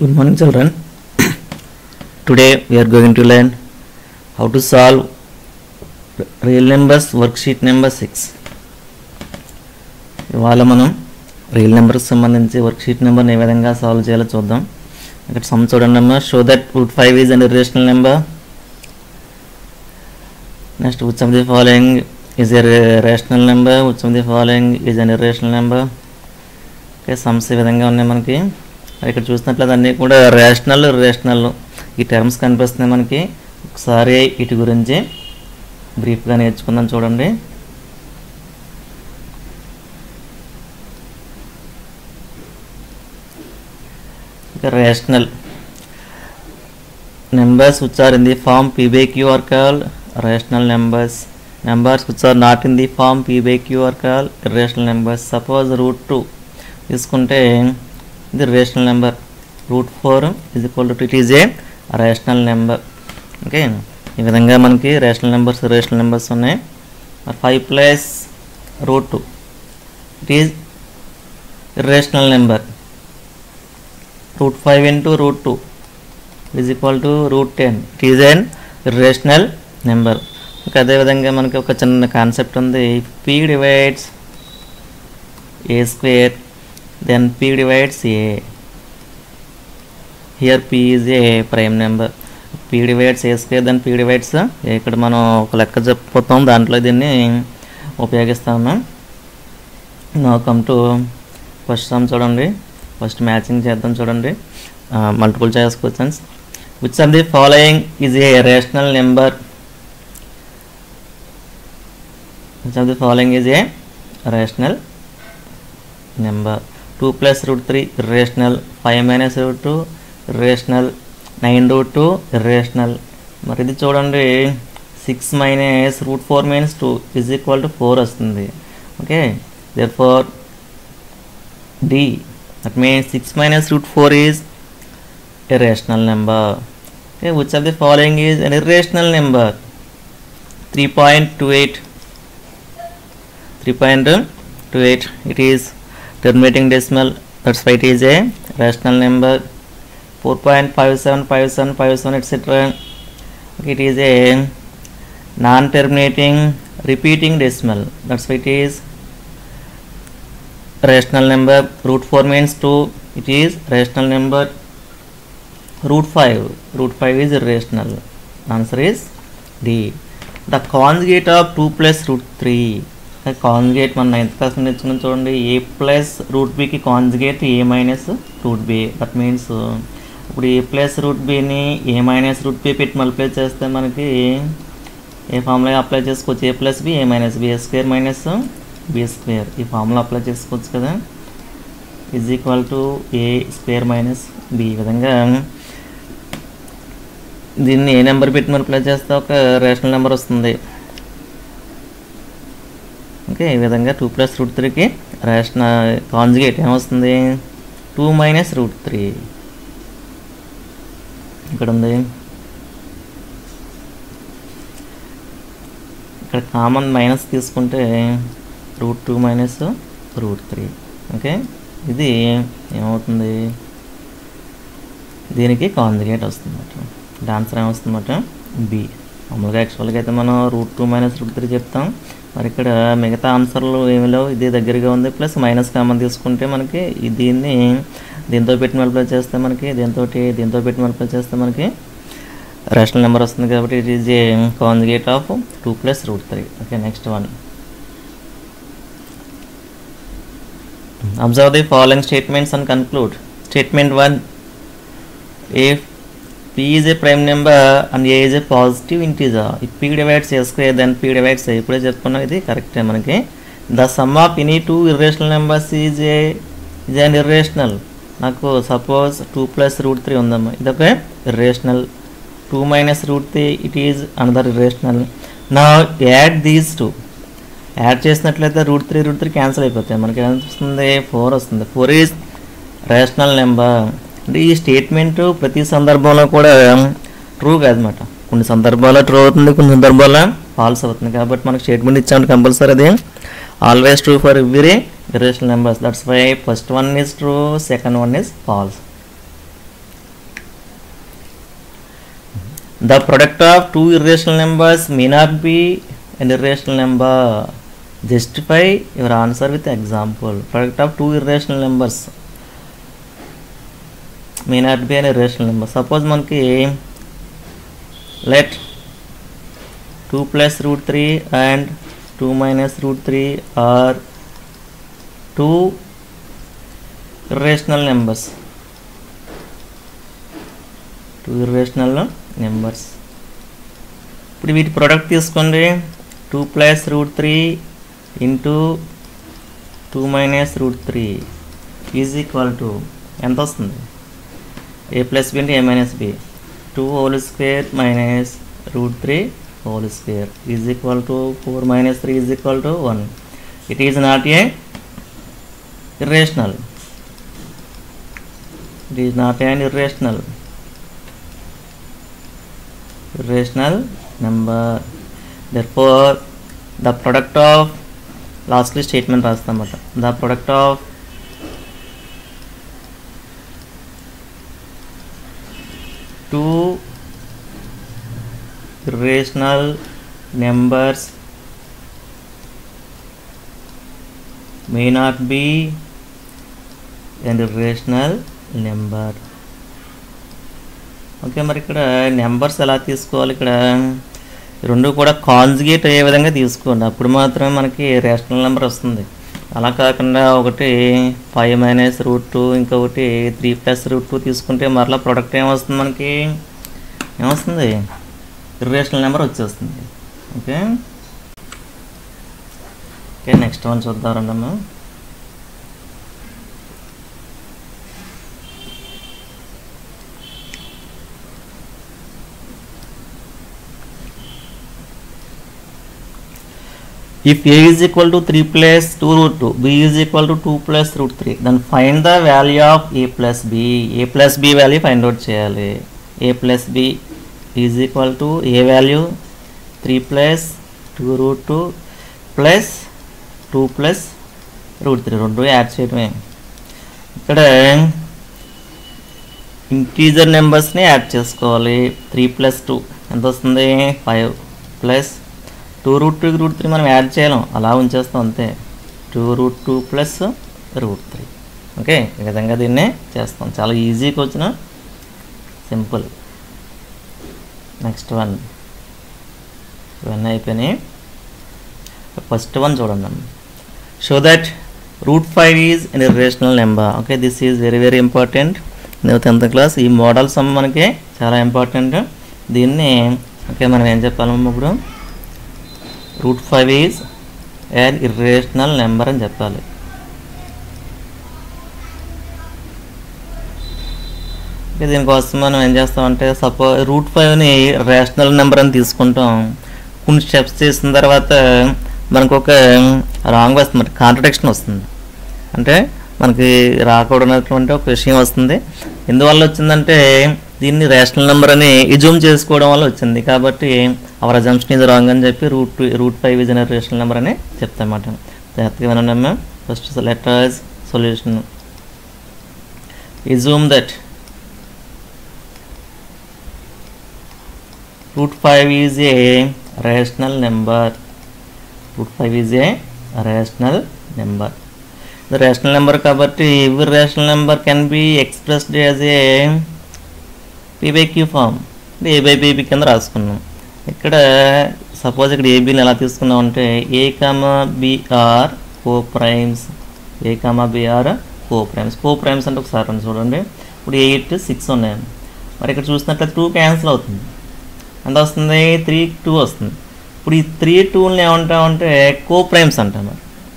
Good morning, children. Today we are going to learn how to solve real numbers worksheet number 6. ఇవాళ మనం real నెంబర్కి సంబంధించి worksheet నెంబర్ని ఏ విధంగా సాల్వ్ చేయాలో చూద్దాం. ఇక్కడ సమ్ చూడండి అమ్మా. Show that √5 is an irrational number. Next which of the following is a rational number, which of the following is an irrational number. Okay, sums ఈ విధంగా ఉన్నాయి మనకి. ఇక్కడ చూసినట్లయితే అన్నీ కూడా రేషనల్ ఇర్రేషనల్ ఈ టర్మ్స్ కనిపిస్తున్నాయి మనకి. ఒకసారి వీటి గురించి బ్రీఫ్గా నేర్చుకుందాం చూడండి. Rational numbers which are in the form p by q are called rational numbers. Numbers which are not in the form p by q are called irrational numbers. Suppose √2 తీసుకుంటే ఇది rational number. √4 is equal to it is a rational number. Okay, ఈ విధంగా మనకి rational numbers irrational numbers ఉన్నాయి. 5 plus √2 it is irrational number. √5 into √2 is equal to √10. It is an irrational number. ఇంకా అదేవిధంగా మనకి ఒక చిన్న కాన్సెప్ట్ ఉంది. p divides a square then p divides a. Here p is a prime number. p divides a square then p divides a. ఇక్కడ మనం ఒక లెక్క చెప్పుతాం, దాంట్లో దీన్ని ఉపయోగిస్తాము. Now come to first some చూడండి. ఫస్ట్ మ్యాచింగ్ చేద్దాం చూడండి. Multiple choice questions. Which of the following is a rational number? Which of the following is a rational number? 2 plus √3 irrational, 5 minus √2 irrational, 9 √2 irrational. మరి ఇది చూడండి, 6 minus √4 means 2 is equal to 4 వస్తుంది. Okay, therefore D. That means 6 minus √4 is a rational number. Okay, which of the following is an irrational number? 3.28. 3.28. It is terminating decimal. That's why it is a rational number. 4.57, 57, 57, etc. Okay, it is a non-terminating repeating decimal. That's why it is rational number. √4 means 2. It is rational number. √5 is irrational. Answer is D. The conjugate of 2 plus √3. The conjugate మన 9th class నేర్చుకున్నాం చూడండి. a plus √b కి conjugate a minus √b. That means ఇప్పుడు a plus √bని a minus √b పెట్టి multiply చేస్తే మనకి ఏ formula apply చేసుకోవచ్చు? a plus b a minus b square minus b square. ఈ ఫార్ములా అప్లై చేసుకోవచ్చు కదా. Is equal to a square minus b. ఈ విధంగా దీన్ని ఏ నెంబర్ పెట్టి మల్టిప్లై చేస్తే ఒక రేషనల్ నెంబర్ వస్తుంది. ఓకే, ఈ విధంగా 2 plus √3కి రేషనల్ కాంజుగేట్ ఏమొస్తుంది? 2 minus √3 ఇక్కడ ఉంది. ఇక్కడ కామన్ మైనస్ తీసుకుంటే √2 minus √3. ఓకే, ఇది ఏమవుతుంది? దీనికి కాంజుగేట్ వస్తుందన్నమాట. ఆన్సర్ ఏమొస్తుందన్నమాట? బి. మామూలుగా యాక్చువల్గా అయితే మనం √2 minus √3 చెప్తాం. మరి ఇక్కడ మిగతా ఆన్సర్లు ఏమి లేవు, ఇది దగ్గరగా ఉంది. ప్లస్ మైనస్ కామన్ తీసుకుంటే మనకి దీన్ని దీంతో పెట్టి మల్టిప్లై చేస్తే మనకి దీంతో పెట్టి మల్టిప్లై చేస్తే మనకి రేషనల్ నెంబర్ వస్తుంది. కాబట్టి it is a conjugate of 2 plus √3. Okay, next one. Observe the following statements and conclude. Statement 1. If p is a prime number and a is a positive integer, if p divides a square then p divides a. ఇప్పుడే చెప్పుకున్నాం, ఇది కరెక్టే మనకి. The sum of any two irrational numbers is an irrational. నాకు suppose 2 plus √3 ఉందమ్మా, ఇదొక irrational. 2 minus √3 it is another irrational. Now add these two. Add చేసినట్లయితే √3 cancel అయిపోతాయి. మనకి ఎంత వస్తుంది? 4 వస్తుంది. 4 ఈజ్ రేషనల్ నెంబర్. అంటే ఈ స్టేట్మెంట్ ప్రతి సందర్భంలో కూడా ట్రూ కాదన్నమాట. కొన్ని సందర్భాల్లో ట్రూ అవుతుంది, కొన్ని సందర్భాల్లో ఫాల్స్ అవుతుంది. కాబట్టి మనకు స్టేట్మెంట్ ఇచ్చామంటే కంపల్సరీ అది always true for every irrational numbers. That's why first one is true, second one is false. The product of two irrational numbers may not be an irrational number. Justify your answer with example. Product of two irrational numbers may not be an irrational number. Suppose మనకి let 2 plus root 3 and 2 minus root 3 are two irrational numbers. Two irrational numbers. ఇప్పుడు వీటి product తీసుకోండి. 2 plus root 3 into 2 minus root 3 is equal to ఎంత వస్తుంది? a plus b into a minus b. 2 whole square minus root 3 whole square is equal to 4 minus 3 is equal to 1. It is not a irrational. It is not an irrational number. Therefore the product of lastly statement రాస్తామట. The product of two irrational numbers may not be an irrational number. Okay, మరి ఇక్కడ numbers ఎలా తీసుకోవాలి? ఇక్కడ రెండు కూడా conjugate అయ్యే విధంగా తీసుకోండి, అప్పుడు మాత్రమే మనకి రేషనల్ నెంబర్ వస్తుంది. అలా కాకుండా ఒకటి 5 minus root 2 ఇంకొకటి 3 plus root 2 తీసుకుంటే మరలా ప్రోడక్ట్ ఏమొస్తుంది? మనకి ఏమొస్తుంది? ఇర్రేషనల్ నెంబర్ వచ్చేస్తుంది. ఓకే ఓకే నెక్స్ట్ వన్ చూద్దాం రండమ్మా. If a is equal to 3 plus 2 root 2, b is equal to 2 plus root 3, then find the value of a plus b. a plus b value find out చేయాలి. a plus b is equal to a value 3 plus 2 root 2 plus 2 plus root 3. రెండు add చేయడమే. ఇక్కడ integer నెంబర్స్ని add చేసుకోవాలి. 3 plus 2 ఎంత వస్తుంది? 5 plus 2 root 2 root 3 మనం add చేయలేం, అలా ఉంచేస్తాం అంతే. 2 root 2 plus root 3. ఓకే, ఈ విధంగా దీన్నే చేస్తాం. చాలా ఈజీగా వచ్చిన సింపుల్. నెక్స్ట్ వన్ ఇవన్నీ అయిపోయినాయి. ఫస్ట్ వన్ చూడండి. Show that root 5 is an irrational number. Okay, this is very very important. 10th class ఈ మోడల్ సమ్ మనకి చాలా ఇంపార్టెంట్. దీన్ని ఓకే మనం ఏం చెప్పాలమ్మా ఇప్పుడు? root 5 is an irrational number అని చెప్పాలి. దీనికోసం మనం ఏం చేస్తామంటే సపోజ్ root 5ని రేషనల్ నెంబర్ అని తీసుకుంటాం. కొన్ని స్టెప్స్ చేసిన తర్వాత మనకు ఒక రాంగ్ వస్తుంది, కాంట్రడిక్షన్ వస్తుంది. అంటే మనకి రాకూడనటువంటి ఒక విషయం వస్తుంది. ఎందువల్ల వచ్చిందంటే దీన్ని రేషనల్ నెంబర్ అని ఎజ్యూమ్ చేసుకోవడం వల్ల వచ్చింది. కాబట్టి అవర్ అజంప్షన్ ఈజ్ రాంగ్ అని చెప్పి root 5 is an rational number అని చెప్తామన్నమాట. జాగ్రత్తగా వినండి. First let us solution. Assume that root 5 is a rational number. root 5 is a rational number. The rational number కాబట్టి every rational number can be expressed as a p by q form. a by b కింద రాసుకున్నాం. ఇక్కడ suppose ఇక్కడ ఏబీని ఎలా తీసుకున్నాం అంటే a, b are co-primes. a, b are co-primes. co-primes అంటే ఒకసారి చూడండి. ఇప్పుడు 8, 6 ఉన్నాయి. మరి ఇక్కడ చూసినట్లయితే 2 క్యాన్సిల్ అవుతుంది. ఎంత వస్తుంది? 3, 2 వస్తుంది. ఇప్పుడు ఈ 3, 2ని ఏమంటామంటే co-primes అంటాం.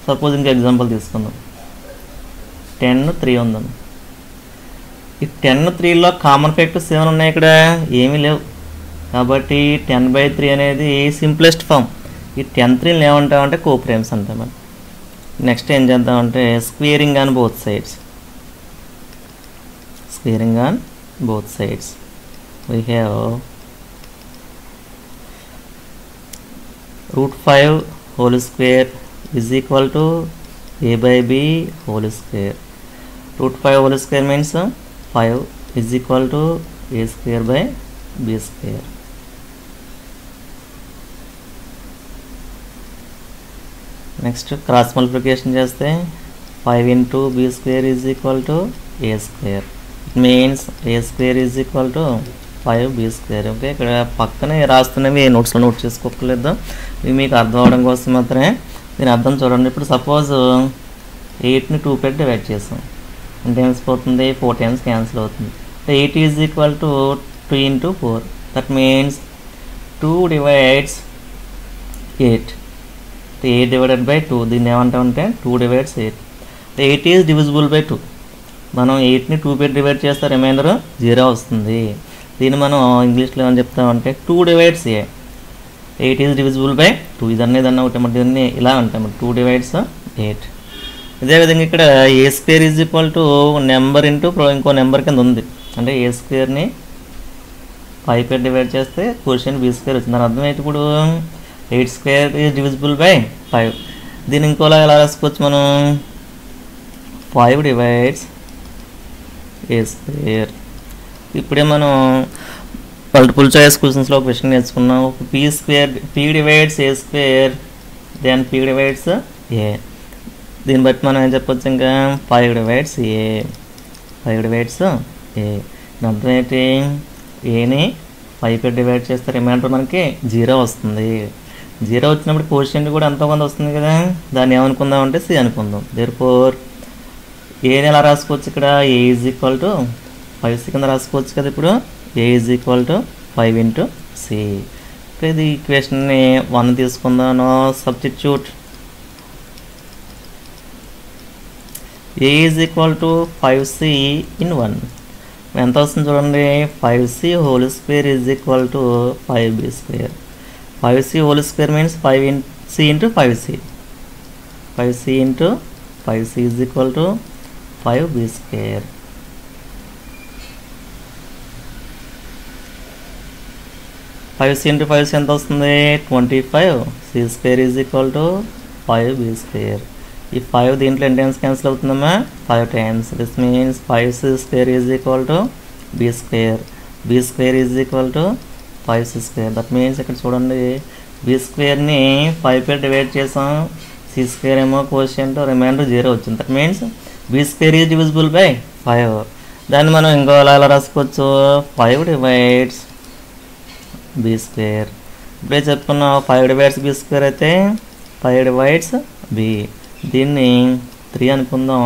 సపోజ్ ఇంకా ఎగ్జాంపుల్ తీసుకుందాం. 10, 3 ఉందాం. ఈ 10, 3లో కామన్ ఫ్యాక్టర్ 7 ఉన్నాయి. ఇక్కడ ఏమీ లేవు కాబట్టి 10/3 అనేది సింప్లెస్ట్ ఫామ్. ఈ 10, 3ని ఏమంటామంటే co-primes అంటాం. నెక్స్ట్ ఏం చేద్దామంటే squaring on both sides. Squaring on both sides we have root 5 whole square is equal to a by b whole square. root 5 whole square means 5 is equal to a square by b square. Next cross multiplication చేస్తే 5 into b square is equal to a square. It means a square is equal to 5b square. Okay, ఇక్కడ పక్కనే రాస్తున్నవి నోట్స్లో note చేసుకోలేదు, ఇవి మీకు అర్థం అవడం కోసం మాత్రమే. దీని అర్థం చూడండి. ఇప్పుడు సపోజ్ 8ని 2 పెట్టి డివైడ్ చేసాం, ఎంత టైమ్స్ పోతుంది, 4 times క్యాన్సిల్ అవుతుంది. 8 is equal to 2 into 4. That means 2 divides 8. 8 divided by 2, దీన్ని ఏమంటామంటే 2 divides 8. 8 is divisible by 2. మనం 8ని 2 పెట్టి డివైడ్ చేస్తే రిమైండర్ 0 వస్తుంది. దీన్ని మనం ఇంగ్లీష్లో ఏమని చెప్తామంటే 2 divides a. 8 is divisible by 2. ఇదన్నా ఒకటి, మరి దీన్ని ఇలా అంటాము 2 divides 8. అదేవిధంగా ఇక్కడ A square is equal to number into ఇంకో నెంబర్ కింద ఉంది, అంటే ఏ స్క్వేర్ని 5 పెట్టి డివైడ్ చేస్తే క్వశ్చన్ బి స్క్వేర్ వచ్చింది. దాని అర్థం ఏంటి, ఇప్పుడు 8 square ఈజ్ డివిజిబుల్ బై 5. దీన్ని ఇంకోలా ఎలా రాసుకోవచ్చు మనం, 5 divides a square. ఇప్పుడే మనం మల్టిపుల్ చాయిస్ క్వశ్చన్స్లో ఒక విషయం నేర్చుకున్నాం. p divides a square, then p divides a. దీన్ని బట్టి మనం ఏం చెప్పొచ్చు, ఇంకా 5 divides a. 5 divides a. అర్థం ఏంటి, ఏని 5 పెట్టి డివైడ్ చేస్తే రిమైండర్ మనకి 0 వస్తుంది. 0 వచ్చినప్పుడు క్వశ్చన్ కూడా ఎంతో కొంత వస్తుంది కదా, దాన్ని ఏమనుకుందాం అంటే సి అనుకుందాం. దేర్ఫోర్ ఏని ఎలా రాసుకోవచ్చు, ఇక్కడ ఏ ఈజ్ ఈక్వల్ టు 5c కింద రాసుకోవచ్చు కదా. ఇప్పుడు A is equal to 5 into c. ఇది ఈక్వేషన్ని 1 తీసుకుందాను, substitute A is equal to 5c in 1. ఎంత వస్తుంది చూడండి, 5c whole square is equal to 5b square. 5c whole square means 5c into 5c. 5c into 5c is equal to 5b square. 5c into 5c ఎంత వస్తుంది, 25. c square is equal to 5b square. ఈ 5 దీంట్లో ఎన్ని times cancel అవుతుందమ్మా, 5 times. This means 5c square is equal to b square. b square is equal to 5c square. That means ఇక్కడ చూడండి, b స్క్వేర్ని 5 పెట్టి divide చేసాం, c స్క్వేర్ ఏమో quotient, reminder 0 వచ్చింది. That means b square is divisible by 5. దాన్ని మనం ఇంకో ఎలా రాసుకోవచ్చు, 5 divides b స్క్వేర్. ఇప్పుడే చెప్పుకున్నాం 5 divides b స్క్వేర్ అయితే 5 divides b. దీన్ని 3 అనుకుందాం.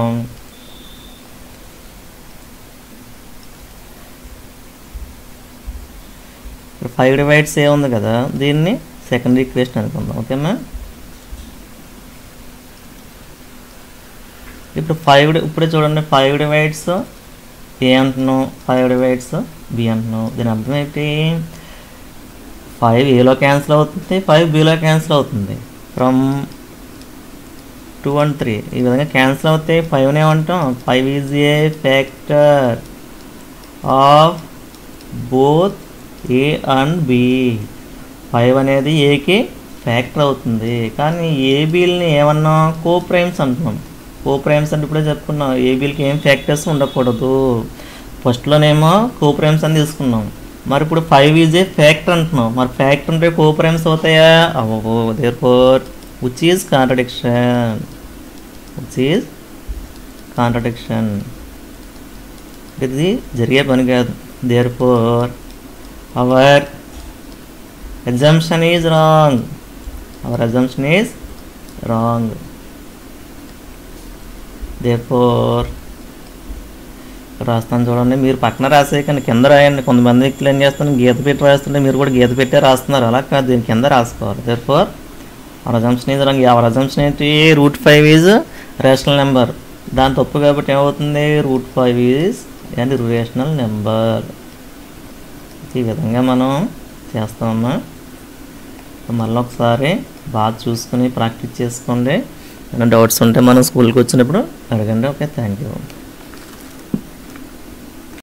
ఇప్పుడు 5 divides a ఉంది కదా, దీన్ని సెకండ్ ఈక్వేషన్ అనుకుందాం. ఓకేమ్మా, ఇప్పుడు 5 ఇప్పుడే చూడండి, 5 divides a అంటున్నాం, 5 divides b అంటున్నాం. దీని అర్థం ఏంటి, 5 ఏలో క్యాన్సిల్ అవుతుంది, 5 bలో క్యాన్సిల్ అవుతుంది. ఫ్రమ్ 2 and 3 ఈ విధంగా క్యాన్సిల్ అవుతాయి. 5ని ఏమంటాం, 5 is a factor of both a and b. 5 అనేది ఏకి ఫ్యాక్టర్ అవుతుంది, కానీ ఏబీల్ని ఏమన్నా కోప్రైమ్స్ అంటున్నాం. కోప్రైమ్స్ అంటే ఇప్పుడే చెప్పుకున్నాం, ఏబీలకి ఏం ఫ్యాక్టర్స్ ఉండకూడదు. ఫస్ట్లోనేమో కోప్రైమ్స్ అని తీసుకున్నాం, మరి ఇప్పుడు 5 ఈజ్ ఏ ఫ్యాక్టర్ అంటున్నాం. మరి ఫ్యాక్టర్ ఉంటే కోప్రైమ్స్ అవుతాయా, అవ్వవు. Therefore which is contradiction. ఇది జరిగే పని కాదు. therefore our assumption is wrong. therefore రాస్తాను చూడండి, మీరు పక్కన రాసే కానీ కింద రాయండి. కొంతమంది వ్యక్తులు ఏం చేస్తాను, గీత పెట్టి రాస్తుంటే మీరు కూడా గీత పెట్టే రాస్తున్నారు, అలా కాదు, దీని కింద రాసుకోవాలి. therefore our assumption is wrong. our assumption ఏంటి, √5 is రేషనల్ నెంబర్. దాని తప్పు కాబట్టి ఏమవుతుంది, √5 is అండ్ రేషనల్ నెంబర్. ఈ విధంగా మనం చేస్తామమ్మా. మళ్ళీ ఒకసారి బాగా చూసుకుని ప్రాక్టీస్ చేసుకోండి. ఏమైనా డౌట్స్ ఉంటే మనం స్కూల్కి వచ్చినప్పుడు అడగండి. Okay, thank you.